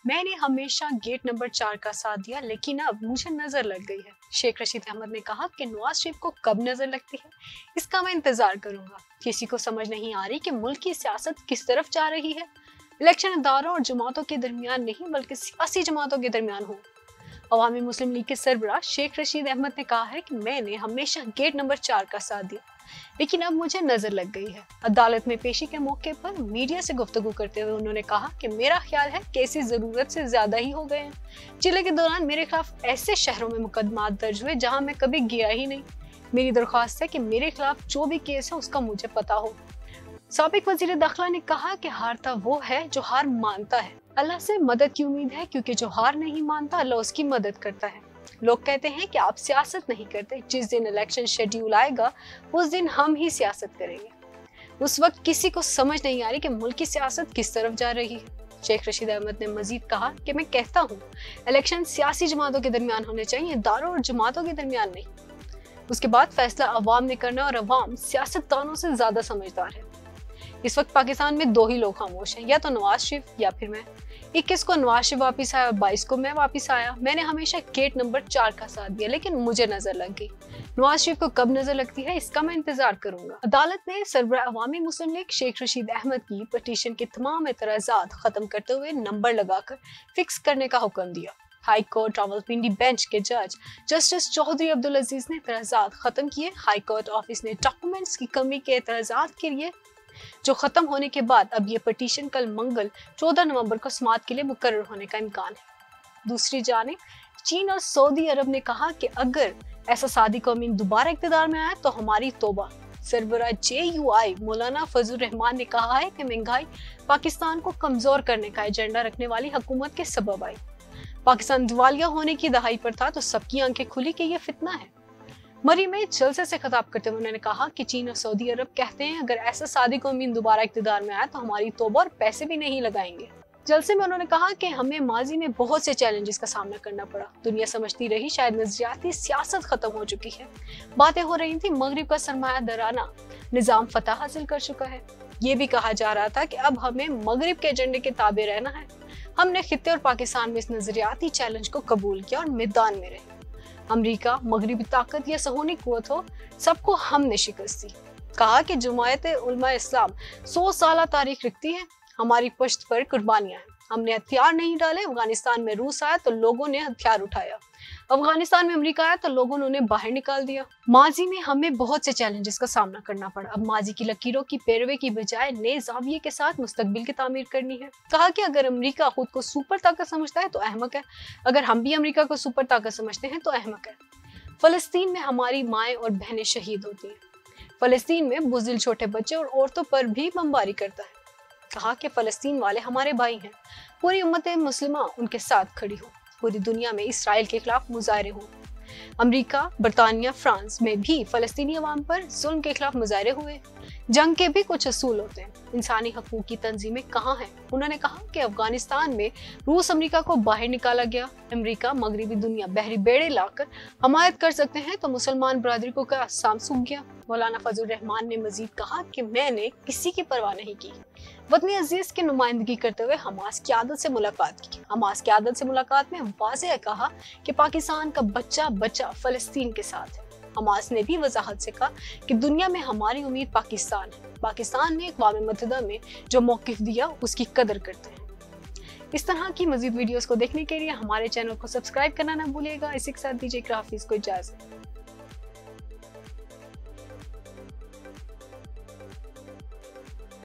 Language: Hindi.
मैंने हमेशा गेट नंबर 4 का साथ दिया, लेकिन अब मुझे नजर लग गई है। शेख रशीद अहमद ने कहा कि नवाज शरीफ को कब नजर लगती है, इसका मैं इंतजार करूंगा। किसी को समझ नहीं आ रही कि मुल्क की सियासत किस तरफ जा रही है। इलेक्शन इदारों और जमातों के दरमियान नहीं, बल्कि सियासी जमातों के दरमियान हो। अवामी मुस्लिम लीग के सरबराह शेख रशीद अहमद ने कहा है कि मैंने हमेशा गेट नंबर 4 का साथ दिया, लेकिन अब मुझे नजर लग गई है। अदालत में पेशी के मौके पर मीडिया से गुफ्तगू करते हुए उन्होंने कहा कि मेरा ख्याल है केसेस जरूरत से ज्यादा ही हो गए हैं। जिले के दौरान मेरे खिलाफ ऐसे शहरों में मुकदमा दर्ज हुए जहां मैं कभी गया ही नहीं। मेरी दरख्वास्त है कि मेरे खिलाफ जो भी केस है उसका मुझे पता हो। साबिक वजीर दाखिला ने कहा कि हारता वो है जो हार मानता है। अल्लाह से मदद की उम्मीद है, क्योंकि जो हार नहीं मानता अल्लाह उसकी मदद करता है। लोग कहते हैं कि आप सियासत नहीं करते, जिस दिन इलेक्शन शेड्यूल आएगा उस दिन हम ही सियासत करेंगे। उस वक्त किसी को समझ नहीं आ रही कि मुल्क की सियासत किस तरफ जा रही है। शेख रशीद अहमद ने मजीद कहा कि मैं कहता हूँ इलेक्शन सियासी जमातों के दरमियान होने चाहिए, इदारों और जमातों के दरमियान नहीं। उसके बाद फैसला अवाम ने करना और अवाम सियासतदानों से ज्यादा समझदार है। इस वक्त पाकिस्तान में दो ही लोग खामोश हैं, या तो नवाज शरीफ या फिर मैं। 21 को नवाज शरीफ वापस आया और 22 को मैं वापस आया। मैंने हमेशा गेट नंबर 4 का साथ दिया, लेकिन मुझे नजर लग गई। नवाज शरीफ को कब नजर लगती है इसका मैं इंतजार करूंगा। अदालत ने सरबराह अवामी मुस्लिम लीग शेख रशीद अहमद की पटिशन के तमाम एतराजात खत्म करते हुए नंबर लगाकर फिक्स करने का हुक्म दिया। हाई कोर्ट रावलपिंडी बेंच के जज जस्टिस चौधरी अब्दुल अजीज ने एतराजात खत्म किए। हाई कोर्ट ऑफिस ने डॉक्यूमेंट्स की कमी के एतराजात के लिए जो खत्म होने के बाद अब ये पटिशन कल मंगल 14 नवंबर को समाअत के लिए मुकर्रर होने का इम्कान है। दूसरी जानिब चीन और सऊदी अरब ने कहा कि अगर ऐसा सादिक अमीन दोबारा इक़्तिदार में आया तो हमारी तौबा। सरबराह JUI मौलाना फजल रहमान ने कहा है कि महंगाई पाकिस्तान को कमजोर करने का एजेंडा रखने वाली हुकूमत के सबब आई। पाकिस्तान दिवालिया होने की दहाई पर था तो सबकी आंखें खुली कि यह फितना है। मरी में जलसे से खिताब करते हुए उन्होंने कहा कि चीन और सऊदी अरब कहते हैं अगर ऐसा सादिक अमीन दोबारा इक़्तिदार में आया तो हमारी तौबा और पैसे भी नहीं लगाएंगे। जलसे में उन्होंने कहा कि हमें माजी में बहुत से चैलेंजेस का सामना करना पड़ा। दुनिया समझती रही शायद नजरियाती सियासत खत्म हो चुकी है। बातें हो रही थी मगरिब का सरमायादाराना निजाम फतह हासिल कर चुका है। ये भी कहा जा रहा था कि अब हमें मगरिब के एजेंडे के ताबे रहना है। हमने खित्ते और पाकिस्तान में इस नजरियाती चैलेंज को कबूल किया और मैदान में रहे। अमेरिका, मगरिबी ताकत या सहूनी कुव्वत हो, सबको हमने शिकस्त दी। कहा कि जमायत उलमा इस्लाम 100 साल तारीख रखती है। हमारी पुश्त पर कुर्बानियां हैं। हमने हथियार नहीं डाले। अफगानिस्तान में रूस आया तो लोगों ने हथियार उठाया। अफगानिस्तान में अमेरिका आया तो लोगों ने उन्हें बाहर निकाल दिया। माजी में हमें बहुत से चैलेंजेस का सामना करना पड़ा। अब माजी की लकीरों की पैरवी की बजाय नए जाविये के साथ मुस्तकबिल की तामीर करनी है। कहा कि अगर अमेरिका खुद को सुपर ताकत समझता है तो अहमक है, अगर हम भी अमेरिका को सुपर ताकत समझते हैं तो अहमक है। फलस्तीन में हमारी माएँ और बहनें शहीद होती हैं। फलस्तीन में बुज़दिल छोटे बच्चे और औरतों पर भी बमबारी करता है। कहा कि फलस्तीन वाले हमारे भाई हैं। पूरी उम्मत मुस्लिमा उनके साथ खड़ी हो। पूरी दुनिया में इसराइल के खिलाफ मुजाहरे हों। अमेरिका, बरतानिया, फ्रांस में भी फलस्तीनी अवाम पर जुल्म के खिलाफ मुजाहरे हुए। जंग के भी कुछ असूल होते हैं। इंसानी हकूक की तंजीमें कहाँ हैं? उन्होंने कहा कि अफगानिस्तान में रूस अमेरिका को बाहर निकाला गया। अमेरिका मगरिबी दुनिया बहरी बेड़े लाकर हमायत कर सकते हैं तो मुसलमान बरादरी को क्या साम सूख गया? मौलाना फजल रहमान ने मजीद कहा कि मैंने किसी की परवाह नहीं की। वतनी अजीज की नुमाइंदगी करते हुए हमास की आदत से मुलाकात की। हमास की आदत से मुलाकात में वाज़ेह कहा कि पाकिस्तान का बच्चा बच्चा फलस्तीन के साथ है। हमास ने भी वजाहत से कहा कि दुनिया में हमारी उम्मीद पाकिस्तान है। पाकिस्तान ने अक़वाम मुत्तहिदा में जो मौक़िफ़ दिया उसकी कदर करते हैं। इस तरह की मज़ीद वीडियोस को देखने के लिए हमारे चैनल को सब्सक्राइब करना ना भूलिएगा। इसी के साथ दीजिए हाफिज़ को इजाज़त।